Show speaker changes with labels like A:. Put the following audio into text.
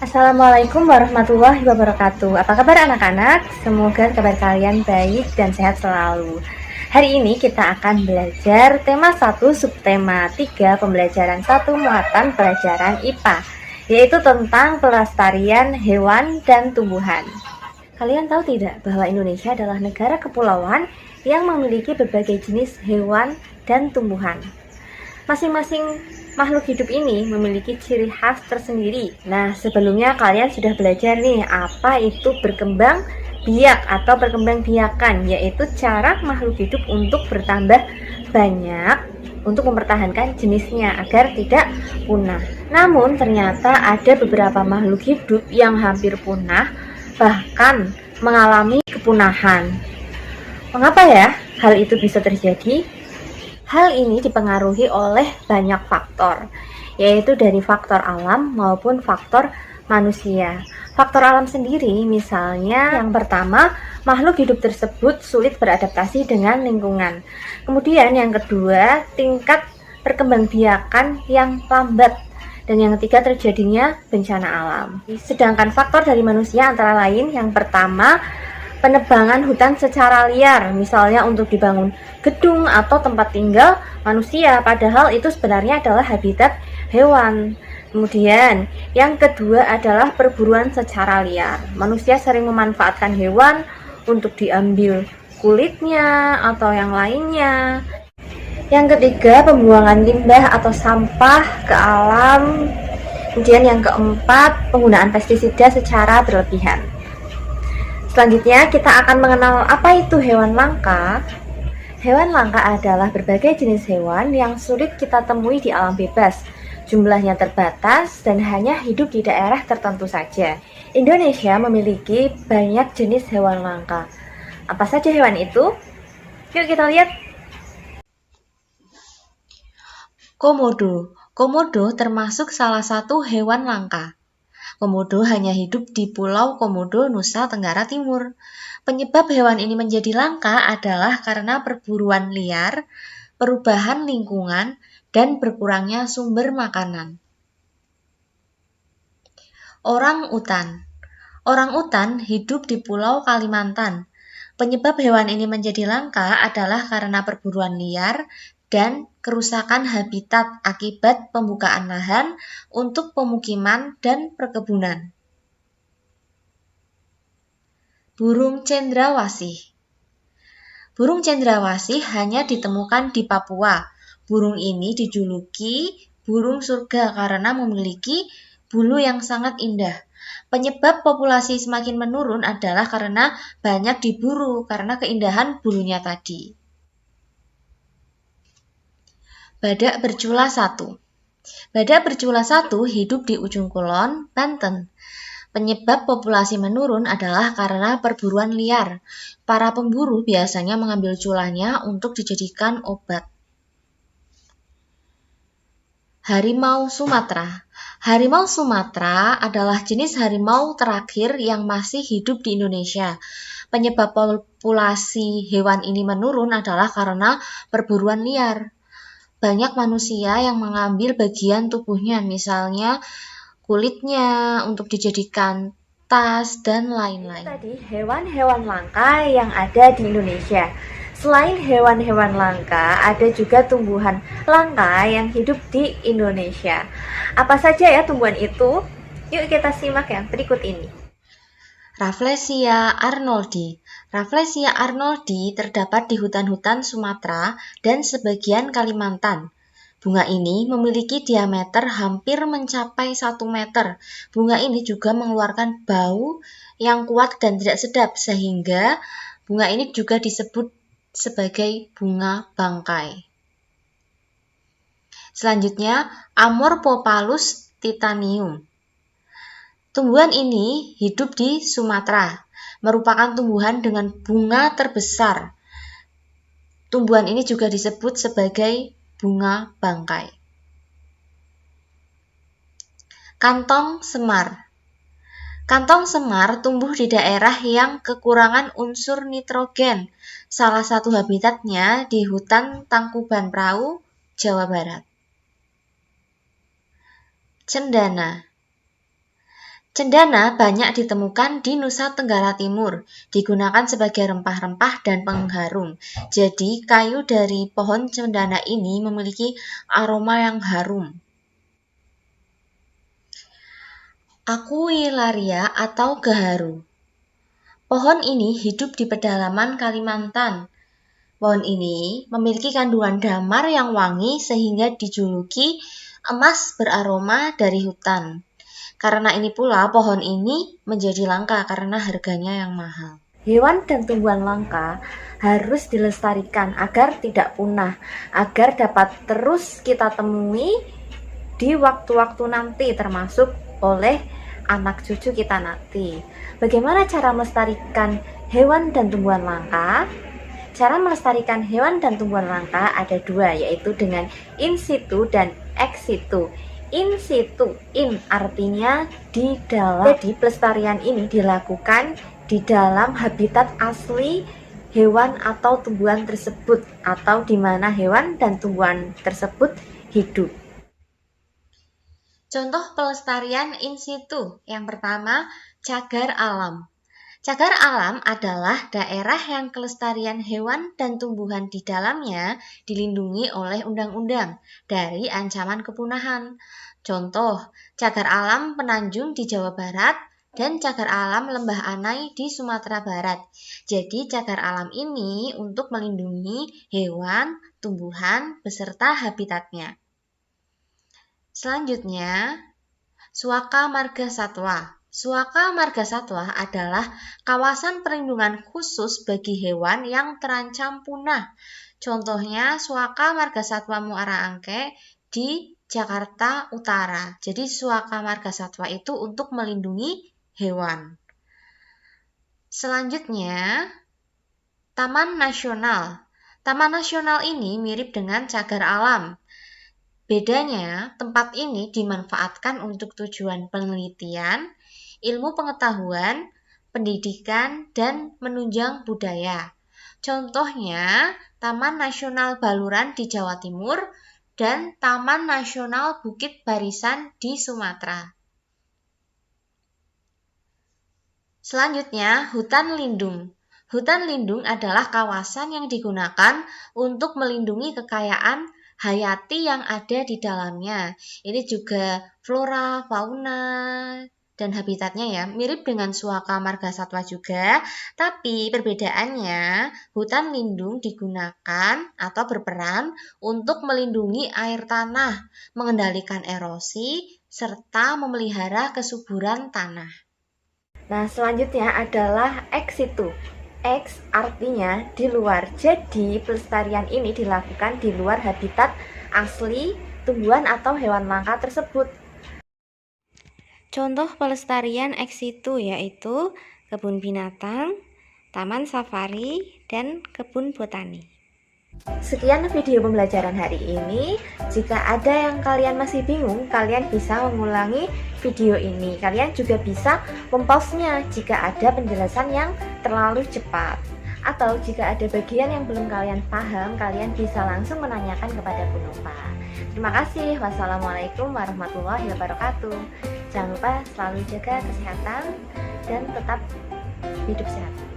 A: Assalamualaikum warahmatullahi wabarakatuh. Apa kabar anak-anak? Semoga kabar kalian baik dan sehat selalu. Hari ini kita akan belajar tema 1 subtema 3 pembelajaran 1 muatan pelajaran IPA, yaitu tentang pelestarian hewan dan tumbuhan. Kalian tahu tidak bahwa Indonesia adalah negara kepulauan yang memiliki berbagai jenis hewan dan tumbuhan. Masing-masing makhluk hidup ini memiliki ciri khas tersendiri. Nah, sebelumnya kalian sudah belajar nih apa itu berkembang biak atau berkembang biakan, yaitu cara makhluk hidup untuk bertambah banyak untuk mempertahankan jenisnya agar tidak punah. Namun ternyata ada beberapa makhluk hidup yang hampir punah, bahkan mengalami kepunahan. Mengapa ya hal itu bisa terjadi? Hal ini dipengaruhi oleh banyak faktor, yaitu dari faktor alam maupun faktor manusia. Faktor alam sendiri misalnya yang pertama, makhluk hidup tersebut sulit beradaptasi dengan lingkungan. Kemudian yang kedua, tingkat perkembangbiakan yang lambat. Dan yang ketiga, terjadinya bencana alam. Sedangkan faktor dari manusia antara lain yang pertama, penebangan hutan secara liar, misalnya untuk dibangun gedung atau tempat tinggal manusia, padahal itu sebenarnya adalah habitat hewan. Kemudian, yang kedua adalah perburuan secara liar. Manusia sering memanfaatkan hewan untuk diambil kulitnya atau yang lainnya. Yang ketiga, pembuangan limbah atau sampah ke alam. Kemudian yang keempat, penggunaan pestisida secara berlebihan. Selanjutnya kita akan mengenal apa itu hewan langka. Hewan langka adalah berbagai jenis hewan yang sulit kita temui di alam bebas. Jumlahnya terbatas dan hanya hidup di daerah tertentu saja. Indonesia memiliki banyak jenis hewan langka. Apa saja hewan itu? Yuk kita lihat.
B: Komodo. Komodo termasuk salah satu hewan langka. Komodo hanya hidup di Pulau Komodo, Nusa Tenggara Timur. Penyebab hewan ini menjadi langka adalah karena perburuan liar, perubahan lingkungan, dan berkurangnya sumber makanan. Orang-utan. Orang-utan hidup di Pulau Kalimantan. Penyebab hewan ini menjadi langka adalah karena perburuan liar dan kerusakan habitat akibat pembukaan lahan untuk pemukiman dan perkebunan. Burung cendrawasih. Burung cendrawasih hanya ditemukan di Papua. Burung ini dijuluki burung surga karena memiliki bulu yang sangat indah. Penyebab populasi semakin menurun adalah karena banyak diburu karena keindahan bulunya tadi. Badak bercula 1. Badak bercula 1 hidup di Ujung Kulon, Banten. Penyebab populasi menurun adalah karena perburuan liar. Para pemburu biasanya mengambil culanya untuk dijadikan obat. Harimau Sumatera. Harimau Sumatera adalah jenis harimau terakhir yang masih hidup di Indonesia. Penyebab populasi hewan ini menurun adalah karena perburuan liar. Banyak manusia yang mengambil bagian tubuhnya, misalnya kulitnya untuk dijadikan tas dan lain-lain.
A: Tadi hewan-hewan langka yang ada di Indonesia. Selain hewan-hewan langka, ada juga tumbuhan langka yang hidup di Indonesia. Apa saja ya tumbuhan itu? Yuk kita simak yang berikut ini.
B: Rafflesia arnoldi. Rafflesia arnoldi terdapat di hutan-hutan Sumatera dan sebagian Kalimantan. Bunga ini memiliki diameter hampir mencapai 1 meter. Bunga ini juga mengeluarkan bau yang kuat dan tidak sedap, sehingga bunga ini juga disebut sebagai bunga bangkai. Selanjutnya, Amorphopalus titanium. Tumbuhan ini hidup di Sumatera, merupakan tumbuhan dengan bunga terbesar. Tumbuhan ini juga disebut sebagai bunga bangkai. Kantong semar. Kantong semar tumbuh di daerah yang kekurangan unsur nitrogen. Salah satu habitatnya di hutan Tangkuban Perahu, Jawa Barat. Cendana. Cendana banyak ditemukan di Nusa Tenggara Timur, digunakan sebagai rempah-rempah dan pengharum. Jadi, kayu dari pohon cendana ini memiliki aroma yang harum. Aquilaria atau gaharu. Pohon ini hidup di pedalaman Kalimantan. Pohon ini memiliki kandungan damar yang wangi sehingga dijuluki emas beraroma dari hutan. Karena ini pula pohon ini menjadi langka karena harganya yang mahal.
A: Hewan dan tumbuhan langka harus dilestarikan agar tidak punah, agar dapat terus kita temui di waktu-waktu nanti, termasuk oleh anak cucu kita nanti. Bagaimana cara melestarikan hewan dan tumbuhan langka? Cara melestarikan hewan dan tumbuhan langka ada dua, yaitu dengan in situ dan ex situ. In situ, in artinya di dalam. Jadi pelestarian ini dilakukan di dalam habitat asli hewan atau tumbuhan tersebut, atau di mana hewan dan tumbuhan tersebut hidup.
B: Contoh pelestarian in situ. Yang pertama, cagar alam. Cagar alam adalah daerah yang kelestarian hewan dan tumbuhan di dalamnya dilindungi oleh undang-undang dari ancaman kepunahan. Contoh, cagar alam Penanjung di Jawa Barat dan cagar alam Lembah Anai di Sumatera Barat. Jadi, cagar alam ini untuk melindungi hewan, tumbuhan, beserta habitatnya. Selanjutnya, Suaka Marga Satwa. Suaka Marga Satwa adalah kawasan perlindungan khusus bagi hewan yang terancam punah. Contohnya Suaka Marga Satwa Muara Angke di Jakarta Utara. Jadi Suaka Marga Satwa itu untuk melindungi hewan. Selanjutnya, Taman Nasional. Taman Nasional ini mirip dengan cagar alam. Bedanya, tempat ini dimanfaatkan untuk tujuan penelitian, ilmu pengetahuan, pendidikan, dan menunjang budaya. Contohnya, Taman Nasional Baluran di Jawa Timur dan Taman Nasional Bukit Barisan di Sumatera. Selanjutnya, hutan lindung. Hutan lindung adalah kawasan yang digunakan untuk melindungi kekayaan hayati yang ada di dalamnya. Ini juga flora, fauna, dan habitatnya ya, mirip dengan Suaka Marga Satwa juga, tapi perbedaannya hutan lindung digunakan atau berperan untuk melindungi air tanah, mengendalikan erosi, serta memelihara kesuburan tanah.
A: Nah, selanjutnya adalah ex situ. Ex artinya di luar. Jadi, pelestarian ini dilakukan di luar habitat asli tumbuhan atau hewan langka tersebut. Contoh pelestarian ex situ yaitu kebun binatang, taman safari, dan kebun botani. Sekian video pembelajaran hari ini. Jika ada yang kalian masih bingung, kalian bisa mengulangi video ini. Kalian juga bisa mempause-nya jika ada penjelasan yang terlalu cepat. Atau jika ada bagian yang belum kalian paham, kalian bisa langsung menanyakan kepada Bu Nova. Terima kasih. Wassalamualaikum warahmatullahi wabarakatuh. Jangan lupa selalu jaga kesehatan dan tetap hidup sehat.